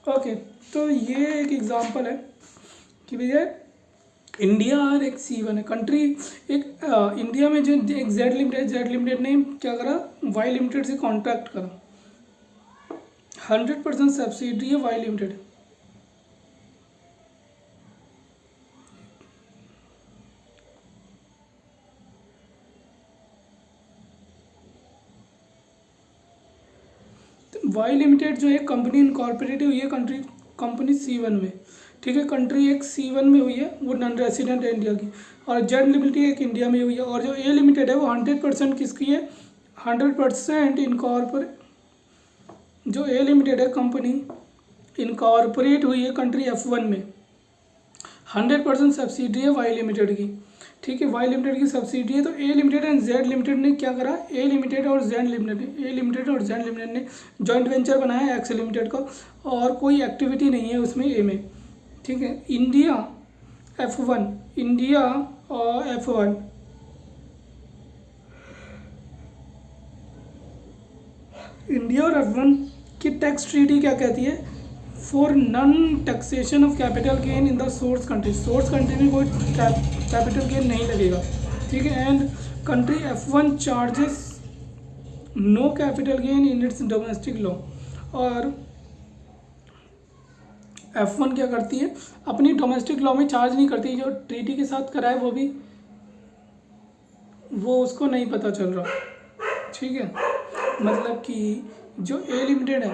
Okay, तो ये एक एग्जांपल है कि भैया इंडिया और एक C1 है कंट्री। एक इंडिया में जो एक जेड लिमिटेड ने क्या करा, वाई लिमिटेड से कॉन्ट्रैक्ट करा। 100% सब्सिडी है वाई लिमिटेड। वाई लिमिटेड जो है कंपनी इनकॉर्पोरेट हुई है कंपनी C1 में, ठीक है। कंट्री एक C1 में हुई है, वो नॉन रेसिडेंट है इंडिया की। और जेड लिमिटेड एक इंडिया में हुई है। और जो ए लिमिटेड है वो 100% किसकी है, 100% इनकॉर्पोरेट। जो ए लिमिटेड है कंपनी इनकॉर्पोरेट हुई है कंट्री F1 में। 100% सब्सिडी है वाई लिमिटेड की, ठीक है। वाई लिमिटेड की सब्सिडी है। तो ए लिमिटेड एंड जेड लिमिटेड ने क्या करा, ए लिमिटेड और जेड लिमिटेड ने जॉइंट वेंचर बनाया एक्स लिमिटेड का। और कोई एक्टिविटी नहीं है उसमें ए में, ठीक है। इंडिया और F1 इंडिया और F1 की टैक्स ट्रीटी क्या कहती है, for none taxation of capital gain in the source country. Source country में कोई कैपिटल गेन नहीं लगेगा, ठीक है। And country F1 charges no capital gain in its domestic law. और F1 क्या करती है, अपनी डोमेस्टिक लॉ में चार्ज नहीं करती। जो ट्रीटी के साथ करा है वो उसको नहीं पता चल रहा, ठीक है। मतलब कि जो ए लिमिटेड है,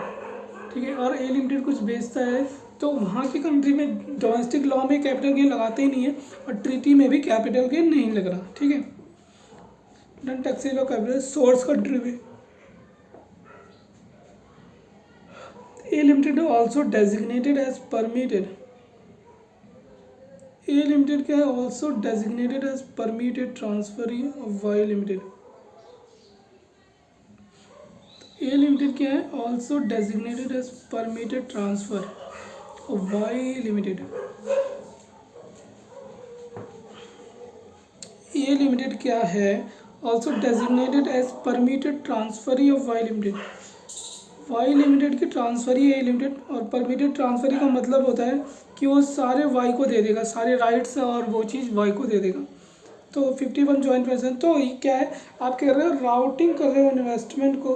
ठीक है, और ए लिमिटेड कुछ बेचता है तो वहाँ की कंट्री में डोमेस्टिक लॉ में कैपिटल गेन लगाते ही नहीं है, और ट्रीटी में भी कैपिटल गेन नहीं लग रहा, ठीक है। Non taxable capital source country में A limited also designated as permitted. A limited क्या है, also designated as permitted transfer of Y limited. A limited क्या है, also designated as permitted transfer of Y limited. A limited क्या है, also designated as permitted transferee of Y limited. Y limited की transferee है A limited, और permitted transferee का मतलब होता है कि वो सारे वाई को दे देगा, सारे राइट्स और वो चीज़ वाई को दे देगा। तो 51 जॉइंट वेंचर। तो ये क्या है, आप कह रहे हो राउटिंग कर रहे हो इन्वेस्टमेंट को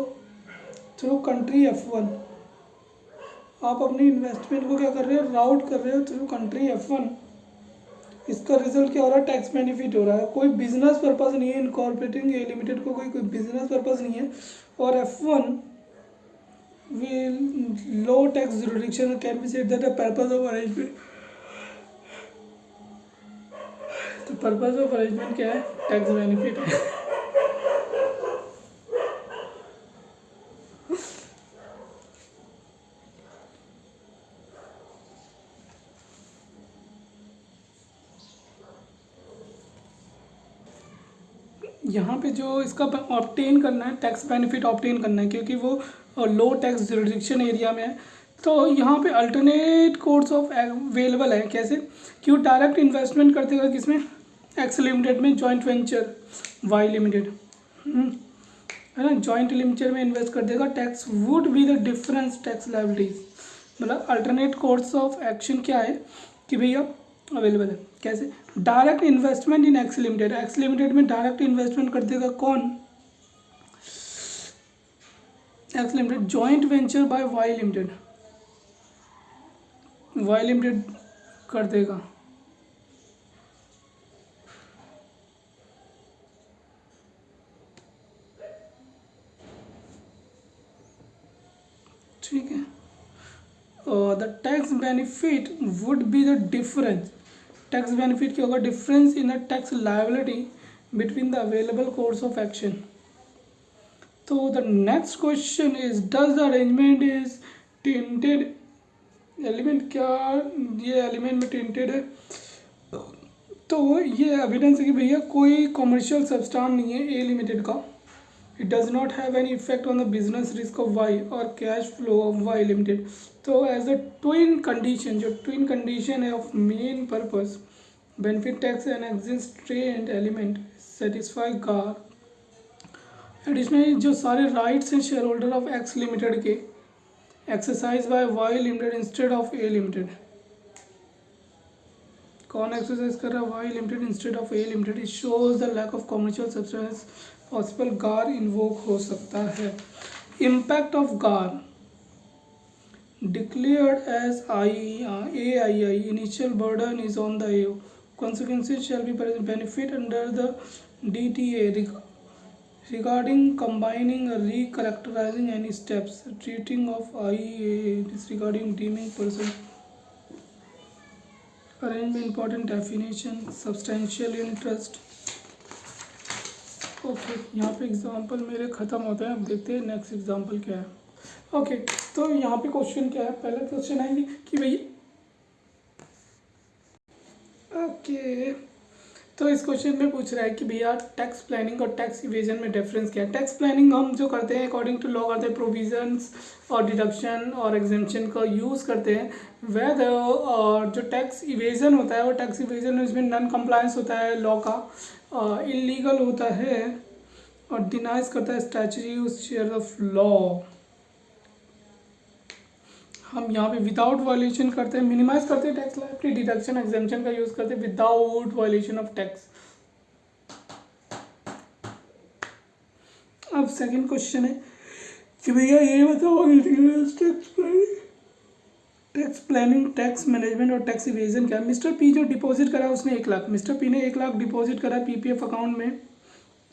थ्रू कंट्री F1। आप अपनी इन्वेस्टमेंट को क्या कर रहे हो, राउट कर रहे हो थ्रू कंट्री F1। इसका रिजल्ट क्या हो रहा है, टैक्स बेनिफिट हो रहा है। कोई बिजनेस पर्पस नहीं है इनकॉर्पोरेटिंग ए लिमिटेड को, कोई बिजनेस पर्पस नहीं है। और F1 will low tax jurisdiction can be said that the purpose of arrangement। तो पर्पस ऑफ अरेंजमेंट क्या है, टैक्स बेनिफिट है। यहाँ पे जो इसका ऑब्टेन करना है, टैक्स बेनिफिट ऑब्टेन करना है, क्योंकि वो लो टैक्स जुरिडिक्शन एरिया में है। तो यहाँ पे अल्टरनेट कोर्स ऑफ अवेलेबल है। कैसे, कि वो डायरेक्ट इन्वेस्टमेंट कर देगा किसमें, एक्स लिमिटेड में, जॉइंट वेंचर वाई लिमिटेड, है ना, जॉइंट लिमिटेड में इन्वेस्ट कर देगा। Tax would be the difference tax liabilities. मतलब अल्टरनेट कोर्स ऑफ एक्शन क्या है कि भैया अवेलेबल है। कैसे, direct investment in X limited. X limited में डायरेक्ट इन्वेस्टमेंट कर देगा कौन, X limited. Joint venture by Y limited, Y limited कर देगा। ठीक है। The tax benefit would be the difference. Tax benefit क्या होगा, difference in the tax liability between the available course of action. तो the next question is, does the arrangement is tainted element. क्या ये element में tinted है, तो ये evidence है कि भैया कोई कमर्शियल सब्सटेंस नहीं है ए लिमिटेड का। It does not have any effect on the business risk of Y और cash flow of Y limited. तो एज अ ट्विन कंडीशन, जो ट्विन कंडीशन है of main purpose benefit tax and existent element satisfy GAAR. Additionally जो सारे rights हैं share holder of X limited के exercise by Y limited instead of A limited? कौन exercise कर रहा है? Y limited instead of A limited. It shows the lack of commercial substance possible. GAAR invoke हो सकता है। Impact of GAAR declared as AII, initial burden is on the AO. Consequences shall be benefit under the DTA regarding combining or recharacterizing any steps, treating of IEA, disregarding deeming person. Arrangement important definition, substantial interest. Okay यहाँ पे example मेरे ख़त्म होते हैं। अब देखते हैं next example क्या है। ओके तो यहाँ पे क्वेश्चन क्या है? पहला क्वेश्चन है कि भाई ओके तो इस क्वेश्चन में पूछ रहा है कि भैया टैक्स प्लानिंग और टैक्स इवेजन में डिफरेंस क्या है। टैक्स प्लानिंग हम जो करते हैं अकॉर्डिंग टू लॉ करते हैं, प्रोविजंस और डिडक्शन और एग्जेम्पशन का यूज़ करते हैं। वैद और जो टैक्स इवेजन होता है वो टैक्स इवेजन में इसमें नॉन कंप्लायंस होता है लॉ का, इलीगल होता है और डिनाइज करता है स्टैच्यूटरी ऑफ लॉ। हम यहाँ पे विदाउट वायलेशन करते हैं, मिनिमाइज करते हैं टैक्स लायबिलिटी, डिडक्शन एग्जेम्पशन का यूज़ करते हैं विदाउट वायलेशन ऑफ टैक्स। अब सेकंड क्वेश्चन है कि भैया ये बताओ टैक्स प्लानिंग, टैक्स मैनेजमेंट और टैक्स इवेजन क्या है। मिस्टर पी जो डिपॉजिट करा उसने 1 लाख, मिस्टर पी ने 1 लाख डिपॉजिट करा पीपीएफ अकाउंट में।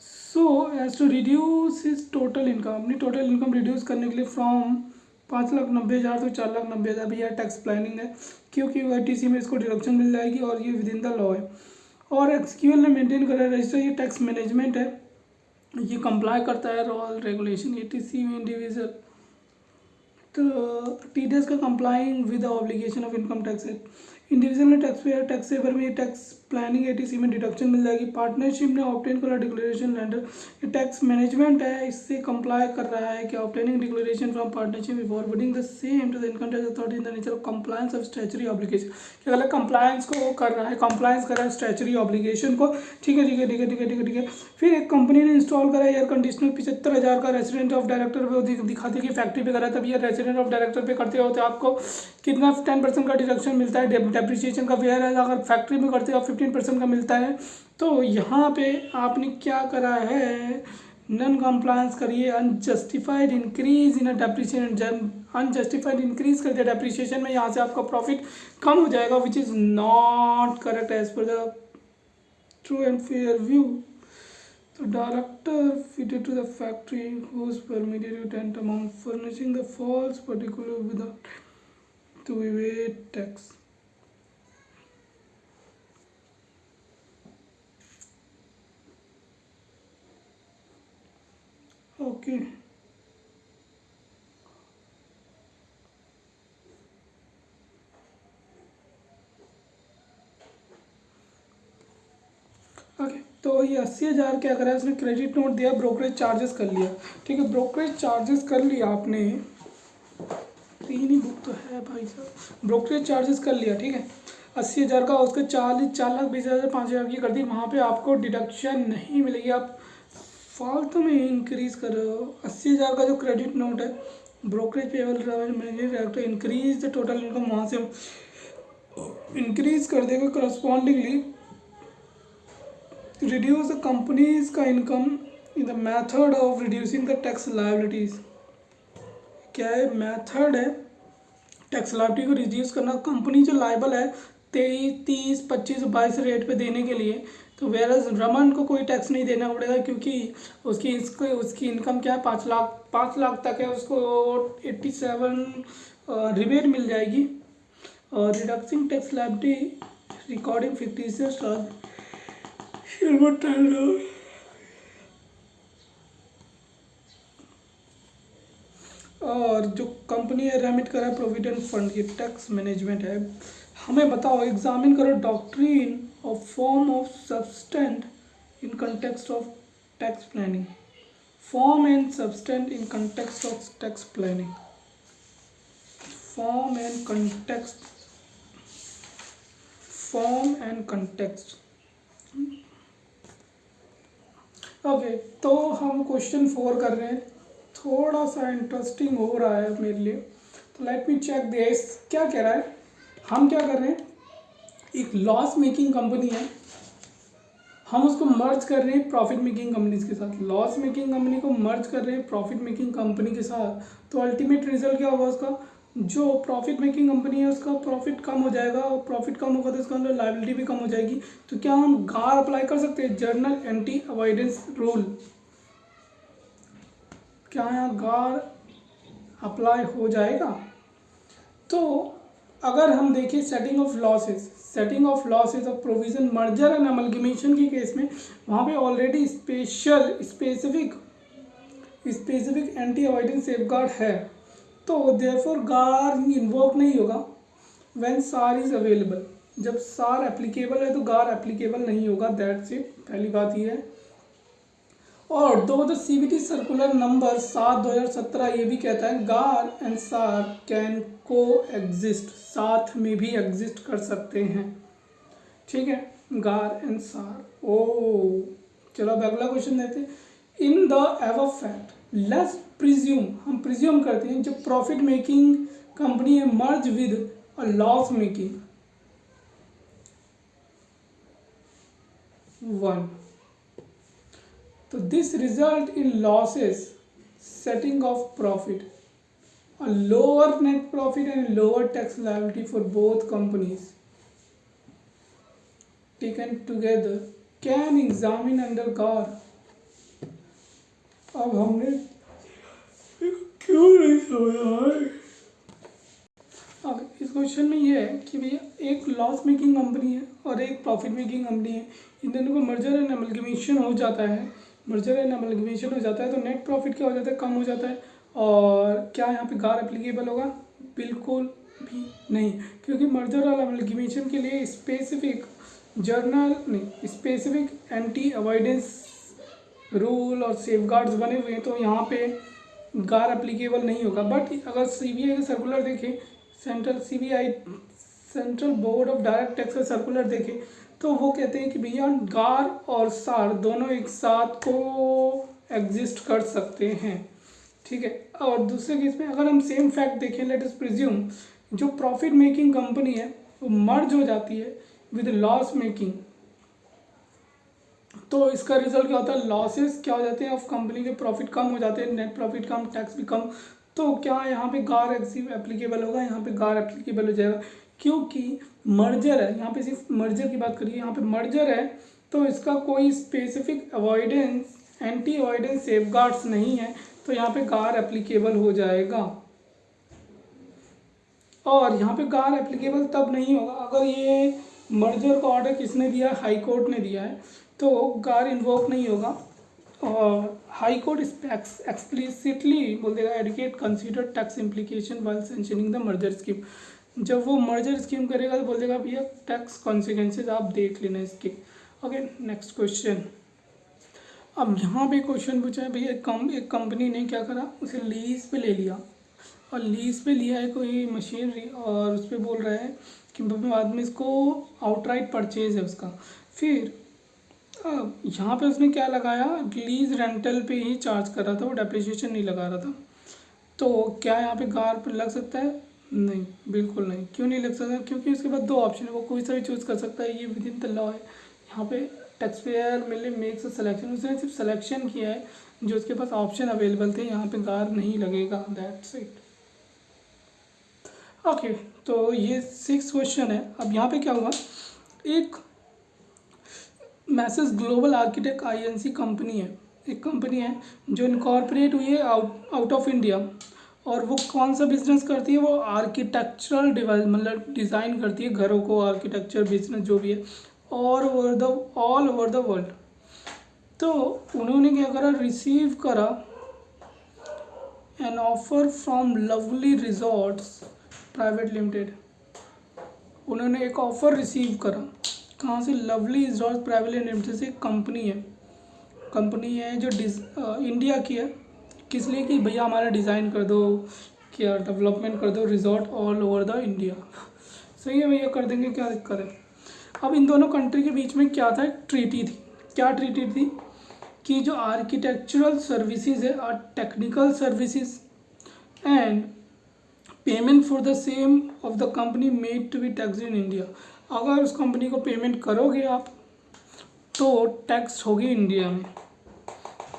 So as to reduce his total income, अपनी टोटल इनकम रिड्यूस करने के लिए फ्रॉम 5,90,000 तो 4,90,000 भी यह टैक्स प्लानिंग है, क्योंकि ATC में इसको डिडक्शन मिल जाएगी और ये विद इन द लॉ है। और एक्सक्यूएल ने मेंटेन करा रजिस्टर, ये टैक्स मैनेजमेंट है, ये कंप्लाई करता है रूल रेगुलेशन। ATC में इंडिविजुअल तो TDS का complying with the obligation of income tax है। इंडिविजुअल में टैक्स पेयर टैक्स सेवर में टैक्स प्लानिंग ATC में डिडक्शन मिल जाएगी। पार्टनरशिप ने ऑब्टेन करा डिक्लेरेशन लेंडर, ये टैक्स मैनेजमेंट है, इससे कंप्लाई कर रहा है कि obtaining declaration from partnership forwarding the same to the income tax authority in the nature of compliance of statutory obligation. क्या अलग कंप्लायंस को कर रहा है, कंप्लायंस कर रहा है स्टैच्यूटरी ऑब्लिगेशन को। ठीक है ठीक है ठीक है ठीक है ठीक है ठीक है। फिर एक कंपनी ने इंस्टॉल करा एयर कंडीशनर 75,000 का, रेसिडेंट ऑफ डायरेक्टर पे दिखाते कि फैक्ट्री पे करा, तब ये रेसिडेंट ऑफ डायरेक्टर पे करते हो तो आपको कितना 10% का डिडक्शन मिलता है डेप्रिसिएशन का। वेयर है अगर फैक्ट्री में करते हो आप 15% का मिलता है। तो यहाँ पे आपने क्या करा है, नॉन कंप्लायंस करिए, unjustified increase in depreciation, unjustified increase कर दिया डेप्रिसिएशन में, यहाँ से आपका प्रॉफिट कम हो जाएगा which is not correct as per the true and fair view. The director fitted to the factory whose permitted utent amount furnishing the false particular without to evade tax. Okay. Okay तो ये 80,000 क्या करा है उसने, credit note दिया, brokerage charges कर लिया। ठीक है ब्रोकरेज चार्जेस कर लिया आपने, 3 ही बुक तो है भाई साहब। ब्रोकरेज चार्जेस कर लिया ठीक है 80,000 का, उसके 4,20,000 5,000 की कर दी, वहाँ पे आपको डिडक्शन नहीं मिलेगी, आप फालतू में इंक्रीज कर रहे हो। 80,000 का जो क्रेडिट नोट है brokerage payable manager director increase the total income, वहाँ से इंक्रीज कर देगा करस्पॉन्डिंगली reduce the company's का income in the method of reducing the tax liabilities। क्या है मेथड है टैक्स लाइबिलिटी को रिड्यूस करना। कंपनी जो लाइबल है 23, 25, 22 रेट पे देने के लिए, तो वेरस रमन को कोई टैक्स नहीं देना पड़ेगा क्योंकि उसकी इनकम क्या है 5 लाख तक है, उसको 87 रिबेट मिल जाएगी। और reducing tax liability recording fictitious और जो कंपनी है रेमिट करा प्रोविडेंट फंड, ये टैक्स मैनेजमेंट है। हमें बताओ एग्जामिन करो doctrine of form of substance in context of tax planning, form and substance in context of tax planning, form and context. Okay तो हम क्वेश्चन 4 कर रहे हैं, थोड़ा सा इंटरेस्टिंग हो रहा है मेरे लिए, लेट मी चेक दिस। क्या कह रहा है, हम क्या कर रहे हैं, एक लॉस मेकिंग कंपनी है, हम उसको मर्ज कर रहे हैं प्रॉफिट मेकिंग कंपनीज के साथ। लॉस मेकिंग कंपनी को मर्ज कर रहे हैं प्रॉफिट मेकिंग कंपनी के साथ, तो अल्टीमेट रिजल्ट क्या होगा उसका, जो प्रॉफिट मेकिंग कंपनी है उसका प्रॉफिट कम हो जाएगा, और प्रॉफिट कम होगा तो इसका अंदर लायबिलिटी भी कम हो जाएगी। तो क्या हम गार अप्लाई कर सकते हैं, जर्नल एंटी अवॉइडेंस रूल? क्या यहाँ गार अप्लाई हो जाएगा? तो अगर हम देखें setting of losses of provision merger and amalgamation के केस में, वहाँ पे already specific anti avoidance safeguard है, तो देयरफॉर गार इन्वोक नहीं होगा व्हेन सार इज अवेलेबल। जब सार एप्लीकेबल है तो गार एप्लीकेबल नहीं होगा, दैट्स इट। पहली बात ये है। और दो द सीबीटी सर्कुलर नंबर 7/2017 ये भी कहता है गार एंड सार कैन को एग्जिस्ट, साथ में भी एग्जिस्ट कर सकते हैं, ठीक है, गार एंड सार। ओ चलो अब अगला क्वेश्चन देते हैं। In the above fact let's presume, हम प्रिज्यूम करते हैं जब प्रॉफिट मेकिंग कंपनी है merge with a loss making one, तो this result in losses setting off profit, a lower net profit and lower tax liability for both companies taken together can examine under GAR। अब हमने क्यों नहीं समझा है? अब इस क्वेश्चन में ये है कि भैया एक लॉस मेकिंग कंपनी है और एक प्रॉफिट मेकिंग कंपनी है, इन दोनों को मर्जर एंड अमलगमेशन हो जाता है, तो नेट प्रॉफिट क्या हो जाता है, कम हो जाता है। और क्या यहाँ पे गार एप्लीकेबल होगा? बिल्कुल भी नहीं, क्योंकि मर्जर और अमलगमेशन के लिए स्पेसिफिक एंटी अवॉइडेंस रूल और सेफगार्ड्स बने हुए हैं, तो यहाँ पे गार एप्लीकेबल नहीं होगा। बट अगर सीबीआई का सर्कुलर देखें, central board of direct tax का सर्कुलर देखें, तो वो कहते हैं कि भैया गार और सार दोनों एक साथ को एग्जिस्ट कर सकते हैं, ठीक है। और दूसरे केस में अगर हम सेम फैक्ट देखें, लेट अस प्रिज्यूम जो प्रॉफिट मेकिंग कंपनी है वो मर्ज हो जाती है विद लॉस मेकिंग, तो इसका रिजल्ट क्या होता है, लॉसेस क्या हो जाते हैं ऑफ कंपनी के, प्रॉफिट कम हो जाते हैं, नेट प्रॉफिट कम, टैक्स भी कम। तो क्या यहाँ पे गार एप्लीकेबल होगा? यहाँ पे गार एप्लीकेबल हो जाएगा, क्योंकि मर्जर है, यहाँ पे सिर्फ मर्जर की बात करिए, यहाँ पे मर्जर है, तो इसका कोई स्पेसिफिक एंटी अवॉइडेंस सेफगार्ड्स नहीं है, तो यहाँ पे गार एप्लीकेबल हो जाएगा। और यहाँ पे गार एप्लीकेबल तब नहीं होगा अगर ये मर्जर का ऑर्डर किसने दिया है, हाई कोर्ट ने दिया है, तो गार इन्वोक नहीं होगा। और हाई कोर्ट एक्सप्लिसिटली बोल देगा adequate consider tax implication while sanctioning the merger scheme, जब वो मर्जर स्कीम करेगा तो बोल देगा भैया टैक्स कॉन्सिक्वेंसेज आप देख लेना इसके। Okay, next question. अब यहाँ पे क्वेश्चन पूछा है भैया एक कंपनी ने क्या करा, उसे लीज पे ले लिया, और लीज पे लिया है कोई मशीनरी, और उस पर बोल रहा है कि बाद में इसको आउटराइट परचेज है उसका। फिर यहाँ पे उसने क्या लगाया, लीज रेंटल पे ही चार्ज कर रहा था, वो डेप्रिसिएशन नहीं लगा रहा था, तो क्या यहाँ पे गार पर लग सकता है? नहीं, बिल्कुल नहीं। क्यों नहीं लग सकता? क्योंकि उसके बाद दो ऑप्शन है, वो कोई सा भी चूज़ कर सकता है, ये विद इन द लॉ है। यहाँ पे टैक्स पेयर मिले मेक्स अ सिलेक्शन, उसने सिर्फ सिलेक्शन किया है, जो उसके पास ऑप्शन अवेलेबल थे, यहाँ पे गार नहीं लगेगा, दैट्स इट। ओके, तो ये 6 क्वेश्चन है। अब यहाँ पे क्या हुआ, एक message global architect INC company है, एक कंपनी है जो इनकॉर्पोरेट हुई है आउट ऑफ इंडिया, और वो कौन सा बिजनेस करती है, वो आर्किटेक्चरल डिवाइस मतलब डिज़ाइन करती है घरों को, आर्किटेक्चर बिजनेस जो भी है ऑल ओवर द वर्ल्ड। तो उन्होंने क्या करा, रिसीव करा an offer from lovely resorts private limited. उन्होंने एक ऑफ़र रिसीव करा, कहाँ से, लवली रिजॉर्ट्स प्राइवेट लिमिटेड से। कंपनी है जो इंडिया की है, किस लिए कि भैया हमारा डिज़ाइन कर दो, क्या डेवलपमेंट कर दो resort all over the India. सही है भैया, कर देंगे, क्या दिक्कत है। अब इन दोनों कंट्री के बीच में क्या था, एक ट्रीटी थी। क्या ट्रीटी थी कि जो आर्किटेक्चरल सर्विसेज है और technical services and payment for the same of the company made to be tax in India. अगर उस कंपनी को पेमेंट करोगे आप तो टैक्स होगी इंडिया में,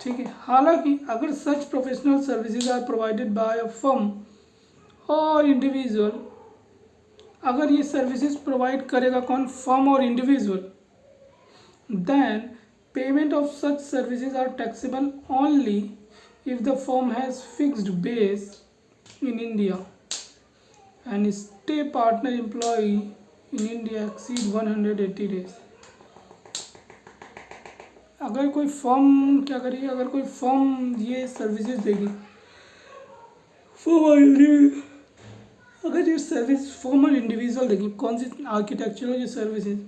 ठीक है। हालांकि अगर such professional services are provided by a firm और इंडिविजुअल, अगर ये सर्विसेज प्रोवाइड करेगा कौन, फर्म और individual, then payment of such services are taxable only if the firm has fixed base in India and stay partner employee in India exceed 180 days. अगर कोई firm क्या करेगी, अगर कोई फर्म ये सर्विसेज देगी, अगर ये सर्विस फर्म और इंडिविजुअल देगी कौन सी, आर्किटेक्चरल ये services,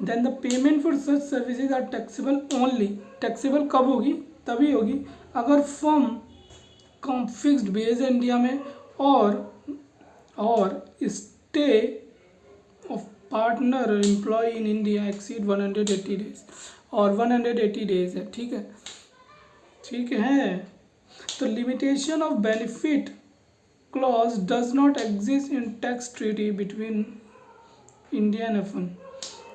then the payment for such services are taxable only. Taxable कब होगी, तभी होगी अगर फर्म कम फिक्स्ड बेस है इंडिया में और स्टे ऑफ पार्टनर और employ in India exceed 180 days, और 180 डेज है, ठीक है, ठीक है। तो limitation of benefit clause does not exist in tax treaty between India and F one.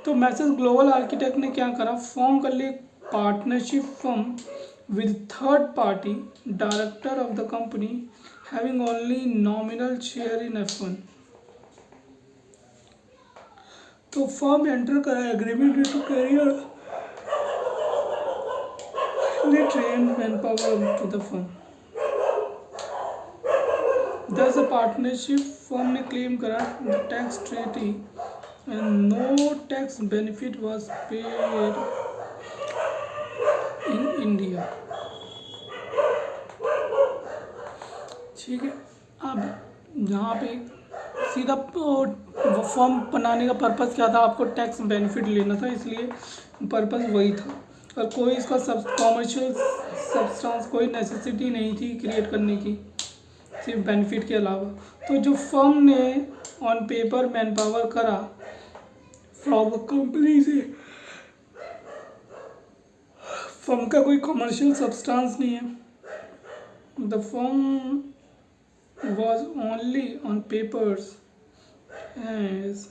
तो मैसेज ग्लोबल आर्किटेक्ट ने क्या करा, फॉर्म कर ली partnership firm with third party director of the company having only nominal share in F1। तो firm enter करा agreement to career trained manpower to the firm। Thus a partnership firm ने claim करा the tax treaty and no tax benefit was paid in India। ठीक है, अब यहाँ पे सीधा फॉर्म बनाने का पर्पज़ क्या था, आपको टैक्स बेनिफिट लेना था, इसलिए पर्पज़ वही था, और कोई इसका कॉमर्शियल सब्सटेंस कोई नेसेसिटी नहीं थी क्रिएट करने की, सिर्फ बेनिफिट के अलावा। तो जो फर्म ने ऑन पेपर मैन पावर करा फ्रॉम कंपनी से, फर्म का कोई कॉमर्शियल सब्सटेंस नहीं है, the firm was only on papers as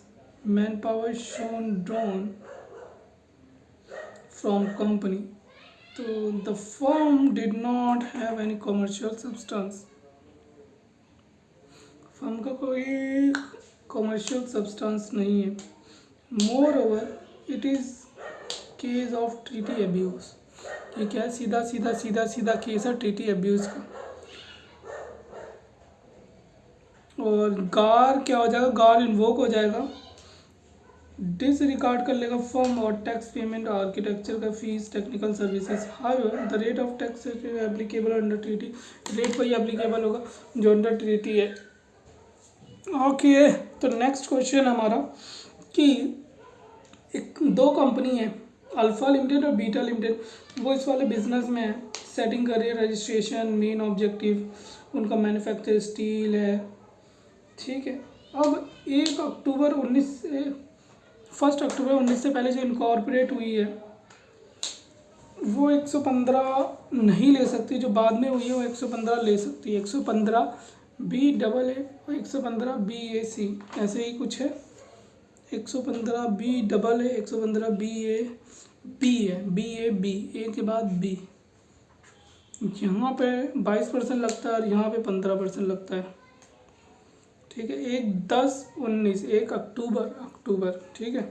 manpower shown drawn from company। So the firm did not have any commercial substance। Firm का कोई commercial substance नहीं है। More over it is case of treaty abuse. ये क्या है, सीधा सीधा सीधा सीधा केस है ट्रीटी अब्यूज़ का। और गार क्या हो जाएगा, गार इन्वोक हो जाएगा, डिसरिगार्ड कर लेगा फर्म और टैक्स पेमेंट, आर्किटेक्चर का fees, technical services. However the rate of tax applicable under treaty, rate वही एप्लीकेबल होगा जो अंडर ट्रीटी है। ओके, तो नेक्स्ट क्वेश्चन हमारा कि दो कंपनी है अल्फा लिमिटेड और बीटा लिमिटेड, वो इस वाले बिजनेस में है, सेटिंग कर रही है, रजिस्ट्रेशन मेन ऑब्जेक्टिव उनका मैन्युफैक्चर स्टील है, ठीक है। अब 1 अक्टूबर 19 से 1 अक्टूबर 19 से पहले जो इनकॉर्पोरेट हुई है वो 115 नहीं ले सकती, जो बाद में हुई है वो 115 ले सकती है, 115 BAA और 115 BAC, ऐसे ही कुछ है, 115 BAA 115 BAB है, BAB ए के बाद B। यहाँ पे 22% लगता है और यहाँ पे 15% लगता है, ठीक है। 1 अक्टूबर, ठीक है।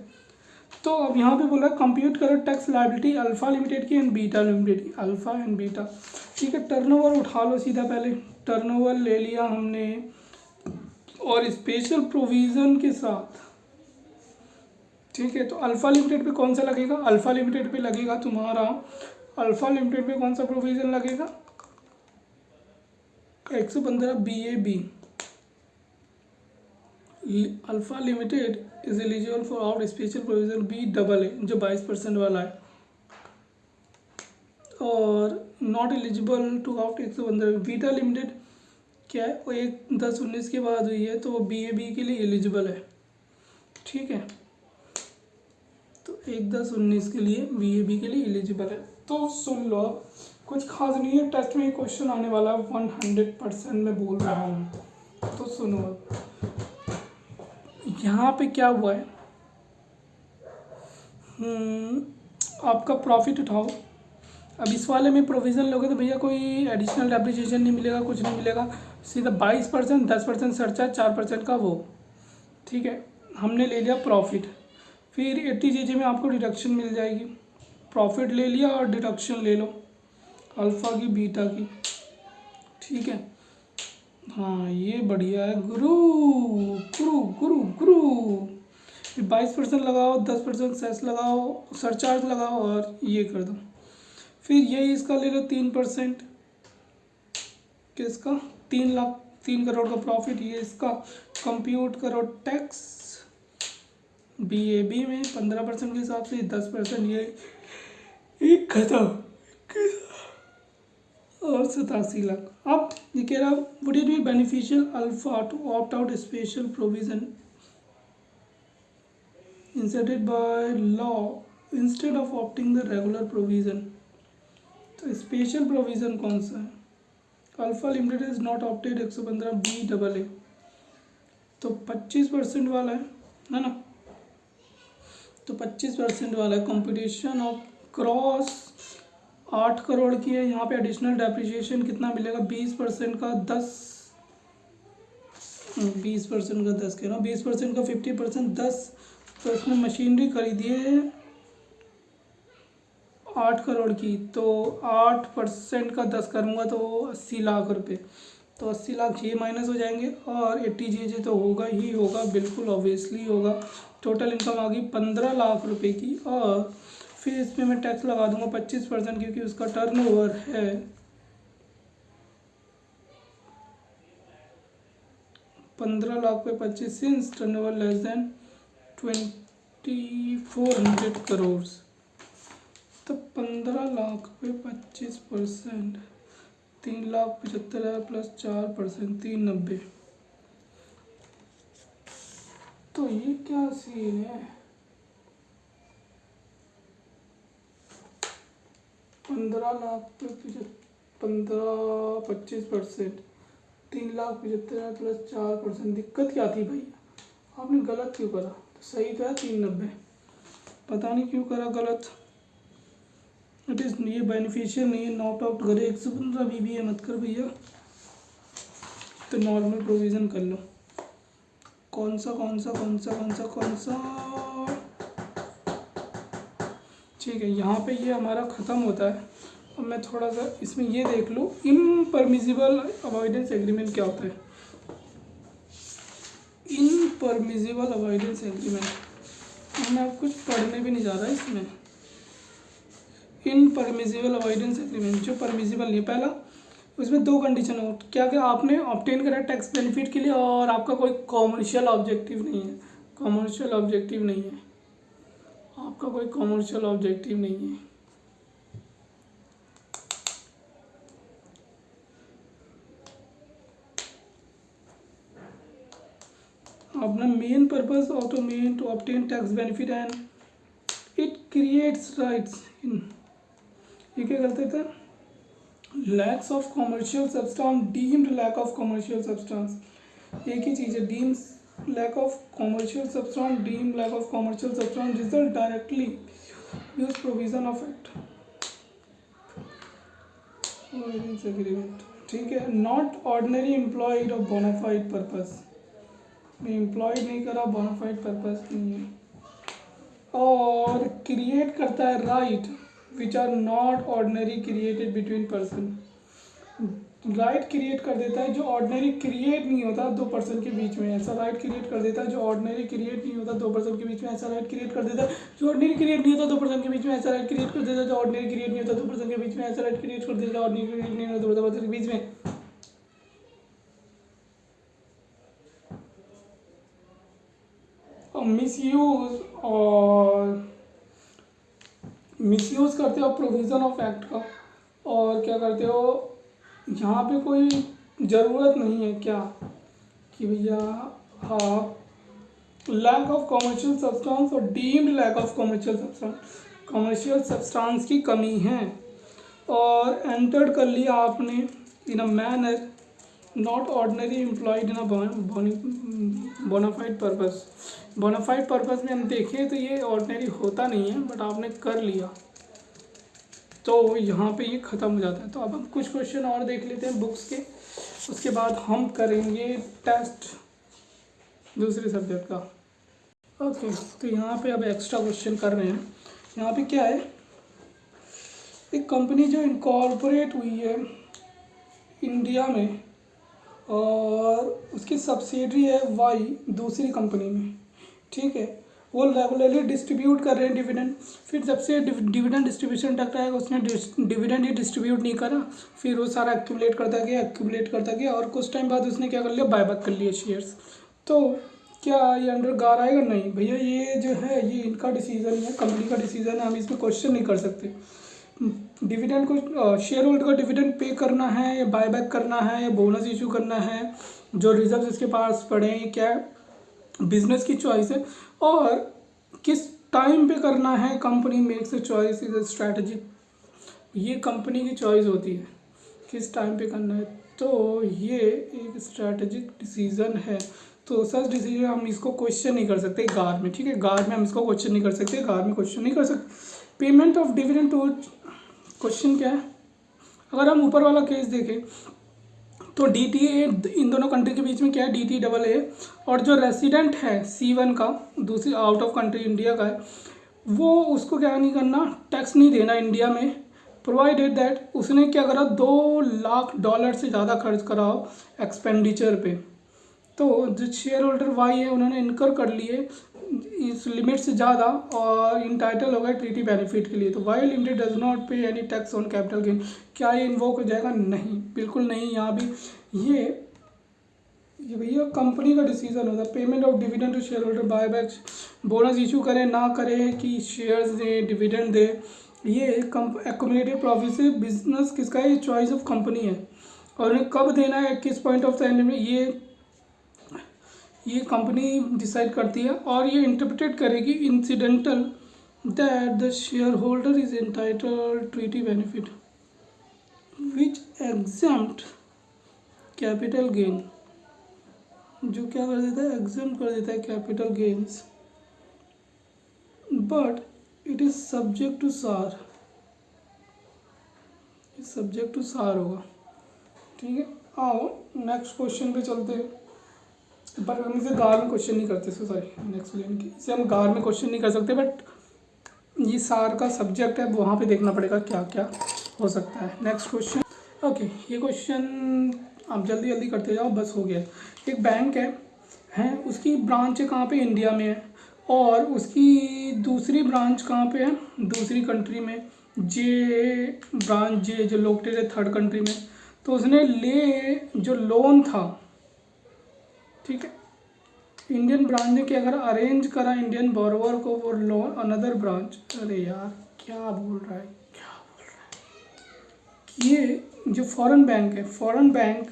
तो अब यहाँ पे बोला कंप्यूट करो टैक्स लायबिलिटी अल्फा लिमिटेड की एंड बीटा लिमिटेड की, अल्फा एंड बीटा, ठीक है। टर्नओवर उठा लो सीधा, पहले टर्नओवर ले लिया हमने और स्पेशल प्रोविज़न के साथ, ठीक है। तो अल्फा लिमिटेड पे कौन सा लगेगा, अल्फा लिमिटेड पे लगेगा तुम्हारा, अल्फा लिमिटेड पे कौन सा प्रोविज़न लगेगा, 115 BAB। Alpha limited is eligible for out special provision BAA जो 22% वाला है, और not eligible to out 115। Beta limited क्या है, वो 1/10/19 के बाद हुई है तो वो BAB के लिए एलिजिबल है, ठीक है। तो 1/10/19 के लिए BAB के लिए एलिजिबल है। तो सुन लो, अब कुछ खास नहीं है, टेस्ट में क्वेश्चन आने वाला है 100% मैं बोल रहा हूँ, तो सुनो यहाँ पे क्या हुआ है, आपका प्रॉफिट उठाओ। अब इस वाले में प्रोविज़न लोगे तो भैया कोई एडिशनल डेप्रिसिएशन नहीं मिलेगा, कुछ नहीं मिलेगा, सीधा 22%, 10% सरचार्ज, 4% का वो, ठीक है। हमने ले लिया प्रॉफिट, फिर 80 में आपको डिडक्शन मिल जाएगी। प्रॉफिट ले लिया और डिडक्शन ले लो अल्फ़ा की बीटा की, ठीक है। हाँ ये बढ़िया है गुरु, गुरु गुरु गुरु। 22% लगाओ, 10% सेस लगाओ, सरचार्ज लगाओ और ये कर दो। फिर यही इसका ले लो 3%, किसका, 3 लाख, 3 करोड़ का प्रॉफिट, ये इसका कंप्यूट करो टैक्स। BAB में 15% के हिसाब से 10%, ये एक खत्म और 87 लाख। अब ये कह रहा would it be beneficial alpha two opt out special provision inserted by law instead of opting the regular provision. तो स्पेशल प्रोविज़न कौन सा है, alpha limited is not opted 115BAA, तो 25% वाला है ना। तो 25% वाला है, कंपटीशन ऑफ क्रॉस 8 करोड़ की है। यहाँ पे एडिशनल डेप्रिसिएशन कितना मिलेगा, 20% का 10, 20% का 10 कह रहा हूँ, 20% का 50%, 10। तो इसमें मशीनरी खरीदी है 8 करोड़ की, तो 8% का 10 करूँगा तो 80 लाख रुपए, तो 80 लाख ये माइनस हो जाएंगे और 80 तो होगा ही होगा, बिल्कुल ऑब्वियसली होगा। टोटल इनकम आ गई 15 लाख रुपए की, और फिर इसमें मैं टैक्स लगा दूंगा 25%, क्योंकि उसका टर्नओवर है 15 लाख पे 25, since turnover less than 2400 crore. तो 15 लाख पे 25%, 3,75,000 प्लस 4%, 390। तो ये क्या सीन है, 15 लाख पे 25%, 3,75,000 प्लस 4%। दिक्कत क्या थी भाई, आपने गलत क्यों करा, तो सही तो है 390, पता नहीं क्यों करा गलत। इट इज़ ये बेनिफिशियल नहीं है, नॉट आउट करे 115BBA मत कर भैया, तो नॉर्मल प्रोविज़न कर लो। कौन सा, ठीक है। यहाँ पे ये हमारा ख़त्म होता है। अब मैं थोड़ा सा इसमें ये देख लूँ, इम्परमिजिबल अवॉइडेंस एग्रीमेंट क्या होता है। इम्परमिजिबल अवॉइडेंस एग्रीमेंट, मैं कुछ पढ़ने भी नहीं जा रहा इसमें। इनपरमिजिबल अवॉइडेंस एग्रीमेंट, जो परमिजिबल नहीं है, पहला उसमें 2 कंडीशन हो, क्या क्या आपने ऑब्टेन करा टैक्स बेनिफिट के लिए, और आपका कोई कॉमर्शियल ऑब्जेक्टिव नहीं है, आपका कोई कॉमर्शियल ऑब्जेक्टिव नहीं है। अपना main purpose automate to obtain tax benefit and it creates rights in, ये क्या करते थे, lacks of commercial substance, deemed lack of commercial substance, एक ही चीज़ है, deems lack of commercial substance, deemed lack of commercial substance result directly use provision of act agreement, ठीक है। Not ordinary employed of bona fide purpose, मैं employed नहीं करा, bonafide purpose नहीं है। और क्रिएट करता है right which are not ordinary created between person, right create कर देता है जो ऑर्डिनरी क्रिएट नहीं होता 2 पर्सन के बीच में, ऐसा राइट क्रिएट कर देता है जो ऑर्डिनरी क्रिएट नहीं होता 2 पर्सन के बीच में, ऐसा राइट क्रिएट कर देता है जो ऑर्डिनरी क्रिएट नहीं होता 2 पर्सन के बीच में, ऐसा राइट क्रिएट कर देता है जो ऑर्डिनरी क्रिएट नहीं होता 2 पर्सन के बीच में, ऐसा राइट क्रिएट कर देता है ऑर्डिनरी क्रिएट नहीं होता 2 पर्सन के बीच में। मिसयूज करते हो प्रोविज़न ऑफ एक्ट का, और क्या करते हो, यहाँ पे कोई ज़रूरत नहीं है क्या कि भैया आप लैक ऑफ कमर्शियल सब्सटेंस और deemed lack of commercial substance, commercial substance की कमी है, और एंटर्ड कर लिया आपने in a manner not ordinary employed in a bona fide purpose. Bona fide purpose में हम देखें तो ये ऑर्डिनरी होता नहीं है, बट आपने कर लिया तो यहाँ पे ये ख़त्म हो जाता है। तो अब हम कुछ क्वेश्चन और देख लेते हैं बुक्स के, उसके बाद हम करेंगे टेस्ट दूसरे सब्जेक्ट का। ओके, तो यहाँ पे अब एक्स्ट्रा क्वेश्चन कर रहे हैं। यहाँ पे क्या है, एक कंपनी जो इनकॉर्पोरेट हुई है इंडिया में और उसकी सब्सिडरी है वाई दूसरी कंपनी में, ठीक है, वो रेगुलरली डिस्ट्रीब्यूट कर रहे हैं डिविडेंड। फिर जब से डिविडेंड डिस्ट्रीब्यूशन टकरा है उसने डिविडेंड ही डिस्ट्रीब्यूट नहीं करा, फिर वो सारा एक्यूमुलेट करता गया और कुछ टाइम बाद उसने क्या कर लिया, बायबैक कर लिया शेयर्स। तो क्या ये अंडर गार आएगा? नहीं भैया, ये जो है ये इनका डिसीजन है, कंपनी का डिसीजन है, हम इसमें क्वेश्चन नहीं कर सकते। डिविडेंड को शेयर होल्डर को डिविडेंड पे करना है या बायबैक करना है या बोनस इशू करना है, जो रिजर्व इसके पास पड़े हैं, क्या बिजनेस की चॉइस है और किस टाइम पे करना है, company makes a choice is a strategy. ये कंपनी की चॉइस होती है किस टाइम पे करना है, तो ये एक स्ट्रैटेजिक डिसीजन है। तो सच डिसीजन हम इसको क्वेश्चन नहीं कर सकते गार में, ठीक है, गार में हम इसको क्वेश्चन नहीं कर सकते, गार में क्वेश्चन नहीं कर सकते। Payment of dividend to, question क्या है, अगर हम ऊपर वाला केस देखें तो DTA इन दोनों कंट्री के बीच में क्या है, DTA, और जो रेसिडेंट है C1 का, दूसरी आउट ऑफ कंट्री इंडिया का है, वो उसको क्या नहीं करना, टैक्स नहीं देना इंडिया में, प्रोवाइडेड दैट उसने क्या करा, $2 लाख से ज़्यादा खर्च करा हो एक्सपेंडिचर पे। तो जो शेयर होल्डर वाई है उन्होंने इनकर कर लिए इस लिमिट से ज़्यादा और इंटाइटल हो गए ट्रीटी बेनिफिट के लिए। तो वाई लिमिटेड डज नॉट पे any tax on capital gain. क्या ये इन्वोक हो जाएगा? नहीं, बिल्कुल नहीं। यहाँ भी ये भैया कंपनी का डिसीजन होता है। Payment of dividend to share holder, buyback, bonus issue करें ना करें, कि शेयर्स दे, डिविडेंड दे, ये एक्युमुलेटेड प्रॉफिट से बिजनेस किसका है, ये चॉइस ऑफ कंपनी है। और उन्हें कब देना है, किस पॉइंट ऑफ टाइम में, ये कंपनी डिसाइड करती है। और ये इंटरप्रेट करेगी incidental that the share holder is entitled treaty benefit which exempt capital gain, जो क्या कर देता है, एग्जम्प्ट कर देता है capital gains, but it is subject to SAAR, subject to SAAR होगा, ठीक है। आओ नेक्स्ट क्वेश्चन पे चलते हैं। पर हम इसे गार में क्वेश्चन नहीं करते, सॉरी नेक्स्ट लेन की, इसे हम गार में क्वेश्चन नहीं कर सकते, बट ये सार का सब्जेक्ट है, वहाँ पे देखना पड़ेगा क्या क्या हो सकता है। नेक्स्ट क्वेश्चन, ओके, ये क्वेश्चन आप जल्दी जल्दी करते जाओ, बस हो गया। एक बैंक है उसकी ब्रांच है कहाँ पे, इंडिया में है, और उसकी दूसरी ब्रांच कहाँ पे है, दूसरी कंट्री में, ब्रांच जो लोकेटेड है थर्ड कंट्री में। तो उसने जो लोन था, ठीक है, इंडियन ब्रांच ने क्या करा, अरेंज करा इंडियन बोरोवर को वो लोन अनदर ब्रांच। अरे यार क्या बोल रहा है, ये जो फॉरेन बैंक है, फॉरेन बैंक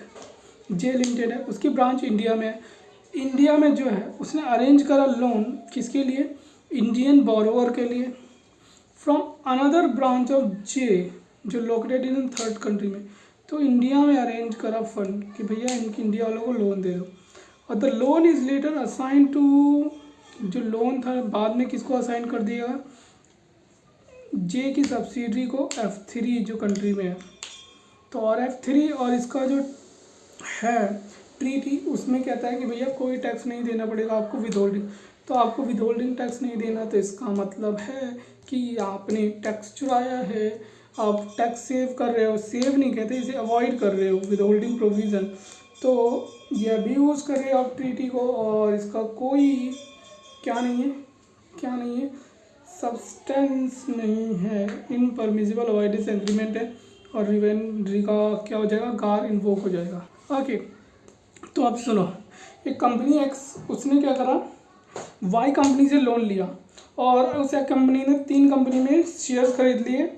जे लिमिटेड है, उसकी ब्रांच इंडिया में है। इंडिया में जो है उसने अरेंज करा लोन किसके लिए, इंडियन बोरोवर के लिए, फ्रॉम अनदर ब्रांच ऑफ जे जो लोकेटेड इन थर्ड कंट्री में। तो इंडिया में अरेंज करा फंड कि भैया इनकी इंडिया वालों को लोन दे दो, और the loan is later assign to, जो लोन था बाद में किसको असाइन कर दिया, जे की सब्सिडरी को, F3 जो कंट्री में है। तो और F3 और इसका जो है ट्रीटी, उसमें कहता है कि भैया कोई टैक्स नहीं देना पड़ेगा आपको, विदहोल्डिंग। तो आपको विदहोल्डिंग टैक्स नहीं देना, तो इसका मतलब है कि आपने टैक्स चुराया है, आप टैक्स सेव कर रहे हो, सेव नहीं कहते इसे, अवॉइड कर रहे हो, विदहोल्डिंग प्रोविज़न। तो ये अब्यूज़ कर रहे हो आप ट्रीटी को, और इसका कोई क्या नहीं है, सब्सटेंस नहीं है, इनपरमिसिबल अवॉइडेंस एग्रीमेंट है, और रिवेंड्री का क्या हो जाएगा, गार इन्वोक हो जाएगा। ओके, तो अब सुनो, एक कंपनी एक्स उसने क्या करा, वाई कंपनी से लोन लिया, और उस कंपनी ने 3 कंपनी में शेयर्स खरीद लिए,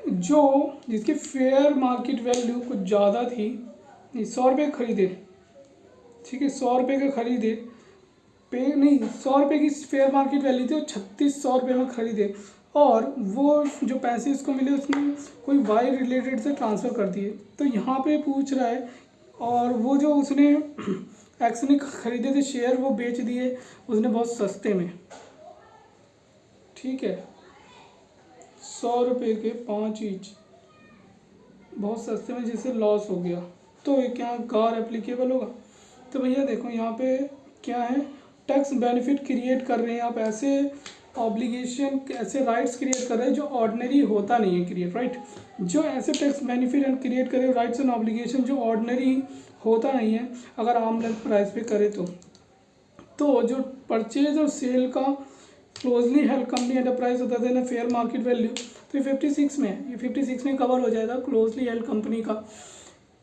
जो जिसकी फेयर मार्केट वैल्यू कुछ ज़्यादा थी, 100 रुपये खरीदे, ठीक है, 100 रुपये के खरीदे, 100 रुपये की फेयर मार्केट वैल्यू थी, और 3600 रुपये में खरीदे, और वो जो पैसे उसको मिले उसने कोई वाई रिलेटेड से ट्रांसफ़र कर दिए। तो यहाँ पे पूछ रहा है, और वो जो उसने एक्स ने खरीदे थे शेयर वो बेच दिए उसने बहुत सस्ते में, ठीक है, 100 रुपये के 5 ईच, बहुत सस्ते में, जिससे लॉस हो गया। तो ये क्या गार एप्लीकेबल होगा? तो भैया देखो यहाँ पे क्या है, टैक्स बेनिफिट क्रिएट कर रहे हैं आप, ऐसे ऑब्लिगेशन, ऐसे राइट्स क्रिएट कर रहे हैं जो ऑर्डिनरी होता नहीं है क्रिएट, राइट। जो ऐसे टैक्स बेनिफिट एंड क्रिएट करे राइट्स एंड ऑब्लिगेशन जो ऑर्डिनरी होता नहीं है, अगर आर्म लेंथ प्राइस पे करे तो जो परचेज और सेल का क्लोजली हेल्ड कंपनी एंटरप्राइज होता है ना फेयर मार्केट वैल्यू, तो ये 56 में है, ये 56 में कवर हो जाएगा क्लोजली हेल्ड कंपनी का।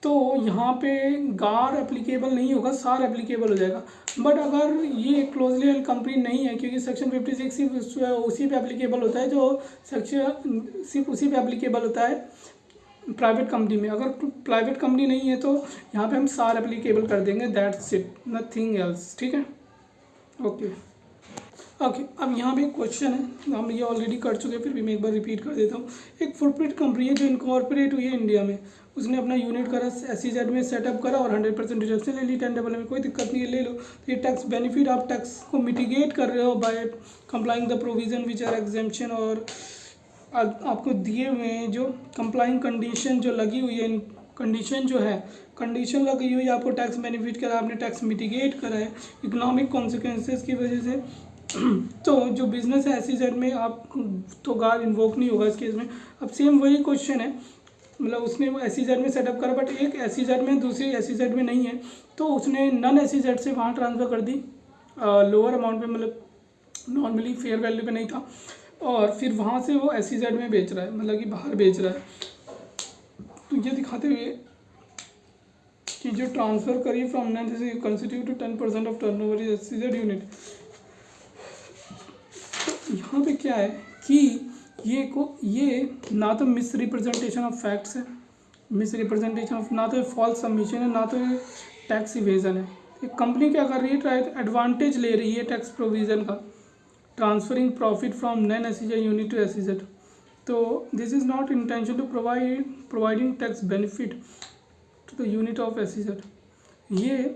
तो यहाँ पे गार एप्लीकेबल नहीं होगा, सार एप्लीकेबल हो जाएगा। बट अगर ये क्लोजली हेल्ड कंपनी नहीं है, क्योंकि सेक्शन 56 सिर्फ उसी पे एप्लीकेबल होता है, जो सेक्शन सिर्फ उसी पे एप्लीकेबल होता है प्राइवेट कंपनी में। अगर प्राइवेट कंपनी नहीं है तो यहाँ पे हम सार एप्लीकेबल कर देंगे, दैट्स इट, नथिंग एल्स, ठीक है। ओके, अब यहाँ पे एक क्वेश्चन है, हम ये ऑलरेडी कर चुके हैं, फिर भी मैं एक बार रिपीट कर देता हूँ। एक फुटप्रिंट कंपनी है जो इनकॉर्पोरेट हुई है इंडिया में, उसने अपना यूनिट करा SEZ में सेटअप करा और 100% डिडक्शन ले ली 10 में, कोई दिक्कत नहीं है, ले लो। तो ये टैक्स बेनिफिट, आप टैक्स को मिटिगेट कर रहे हो by complying the provision which are exemption, और आपको दिए हुए हैं जो कंप्लाइंग कंडीशन जो लगी हुई है, कंडीशन जो है, कंडीशन लगी हुई है, आपको टैक्स बेनिफिट करा, आपने टैक्स मिटिगेट करा है इकोनॉमिक कॉन्सिक्वेंसेस की वजह से। तो जो बिजनेस है SEZ में आप तो गार इन्वोक नहीं होगा इस केस में। अब सेम वही क्वेश्चन है, मतलब उसने वो SEZ में सेटअप करा, बट एक SEZ में दूसरी SEZ में नहीं है, तो उसने नन SEZ से वहाँ ट्रांसफ़र कर दी लोअर अमाउंट पे, मतलब नॉर्मली फेयर वैल्यू पे नहीं था, और फिर वहाँ से वो SEZ में बेच रहा है, मतलब कि बाहर बेच रहा है। तो ये दिखाते हुए कि जो ट्रांसफ़र करी from non constitute to 10% of turnover is SEZ unit. यहाँ पे क्या है कि ये ना तो मिस रिप्रेजेंटेशन ऑफ फैक्ट्स है, मिस रिप्रेजेंटेशन ऑफ, ना तो फॉल्स सबमिशन है, ना तो टैक्स इवेजन है। एक कंपनी क्या कर रही है, एडवांटेज ले रही है टैक्स प्रोविज़न का, transferring profit from non SEZ unit to SEZ। तो this is not intention to providing tax benefit to the unit of SEZ। ये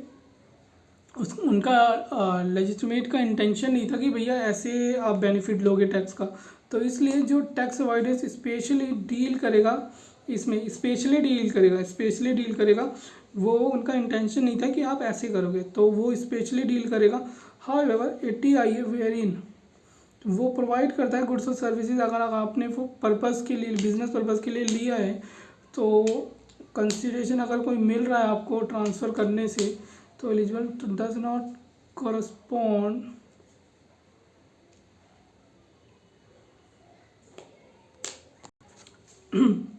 उनका लेजिटिमेट का इंटेंशन नहीं था कि भैया ऐसे आप बेनिफिट लोगे टैक्स का। तो इसलिए जो टैक्स अवॉइडेंस स्पेशली डील करेगा, इसमें स्पेशली डील करेगा, वो उनका इंटेंशन नहीं था कि आप ऐसे करोगे, तो वो स्पेशली डील करेगा। हाउएवर 80I वेरिन वो प्रोवाइड करता है गुड्स और सर्विसेज, अगर आपने वो पर्पज़ के लिए, बिजनेस पर्पज़ के लिए लिया है, तो कंसिडरेशन अगर कोई मिल रहा है आपको ट्रांसफ़र करने से, तो एलिजिबल डज नॉट कॉरस्पॉन्ड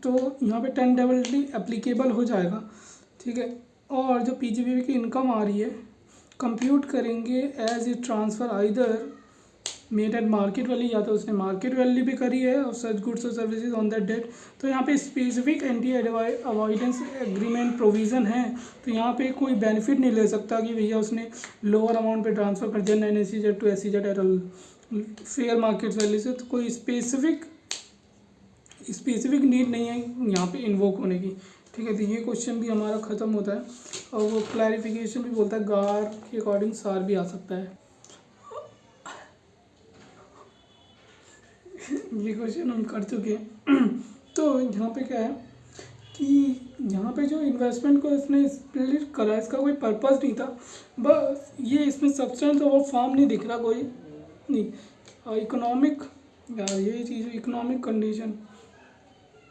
तो यहाँ पे 10 एप्लीकेबल हो जाएगा, ठीक है। और जो PGBP की इनकम आ रही है कंप्यूट करेंगे as a transfer either made at market value, या तो उसने मार्केट वैल्यू भी करी है और सच गुड्स और सर्विसेज ऑन दैट डेट। तो यहाँ पे specific anti avoidance agreement provision है, तो यहाँ पे कोई बेनिफिट नहीं ले सकता कि भैया उसने लोअर अमाउंट पे ट्रांसफ़र कर दिया non SEZ to SEZ at fair market value से। तो कोई स्पेसिफिक नीड नहीं है यहाँ पे इन्वोक होने की, ठीक है। तो ये क्वेश्चन भी हमारा ख़त्म होता है, और वो क्लैरिफिकेशन भी बोलता है गार के अकॉर्डिंग सार भी आ सकता है। ये क्वेश्चन हम कर चुके हैं। तो यहाँ पे क्या है कि यहाँ पे जो इन्वेस्टमेंट को इसने स्प्लिट करा, इसका कोई पर्पस नहीं था, बस ये इसमें सब्सटेंस और फॉर्म नहीं दिख रहा कोई नहीं। इकोनॉमिक, यार यही चीज़ है, economic condition,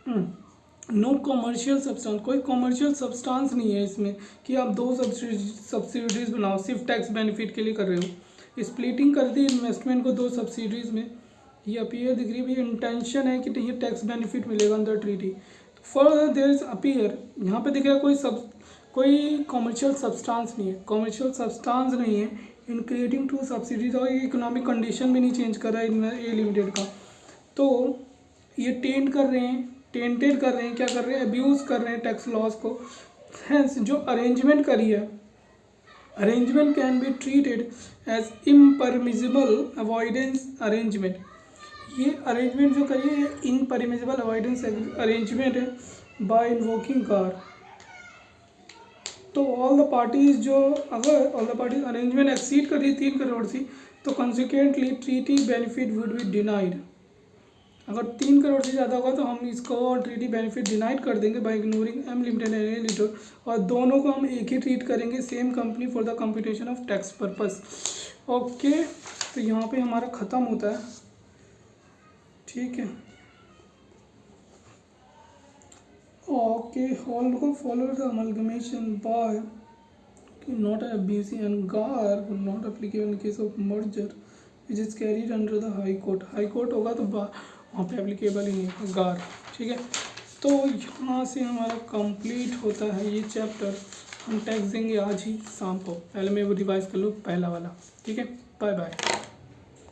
no commercial substance, कोई कमर्शियल सब्सटेंस नहीं है इसमें कि आप 2 सब्सिडीज बनाओ, सिर्फ टैक्स बेनिफिट के लिए कर रहे हो। स्प्लिटिंग कर दी इन्वेस्टमेंट को 2 सब्सिडीज़ में, ये अपीयर दिख रही है, ये इंटेंशन है कि ये टैक्स बेनिफिट मिलेगा अंदर treaty. Further there is appear, यहाँ पे दिख रहा है कोई कमर्शियल सब्सटेंस नहीं है, कमर्शियल सब्सटेंस नहीं है इन क्रिएटिंग 2 सब्सिडीज, और ये इकोनॉमिक कंडीशन भी नहीं चेंज कर रहा है ए लिमिटेड का। तो ये टेंटेड कर रहे हैं, क्या कर रहे हैं, अब्यूज़ कर रहे हैं टैक्स लॉस को। हैंस जो अरेंजमेंट करी है, arrangement can be treated as impermissible avoidance arrangement. ये अरेंजमेंट जो करी है इनपरमिसिबल अवॉइडेंस अरेंजमेंट है बाय इन्वोकिंग गार। तो ऑल द पार्टीज जो, अगर all the parties arrangement exceed कर रही है 3 करोड़ से, तो consequently treaty benefit would be denied. अगर 3 करोड़ से ज़्यादा होगा तो हम इसको ट्रीटी बेनिफिट डिनाइड कर देंगे by ignoring M limited and A limited, और दोनों को हम एक ही ट्रीट करेंगे, same company for the computation of tax purpose. Okay, तो यहाँ पे हमारा ख़त्म होता है, ठीक है। ओके, ऑल को follow the amalgamation by not ABC and GAAR not applicable in case of merger which is carried under the high court. High court होगा तो वहाँ पे एप्लीकेबल ही नहीं है गार, ठीक है। तो यहाँ से हमारा कंप्लीट होता है ये चैप्टर। हम टैक्स देंगे आज ही शाम को, पहले मैं वो रिवाइज कर लूँ पहला वाला, ठीक है। Bye bye.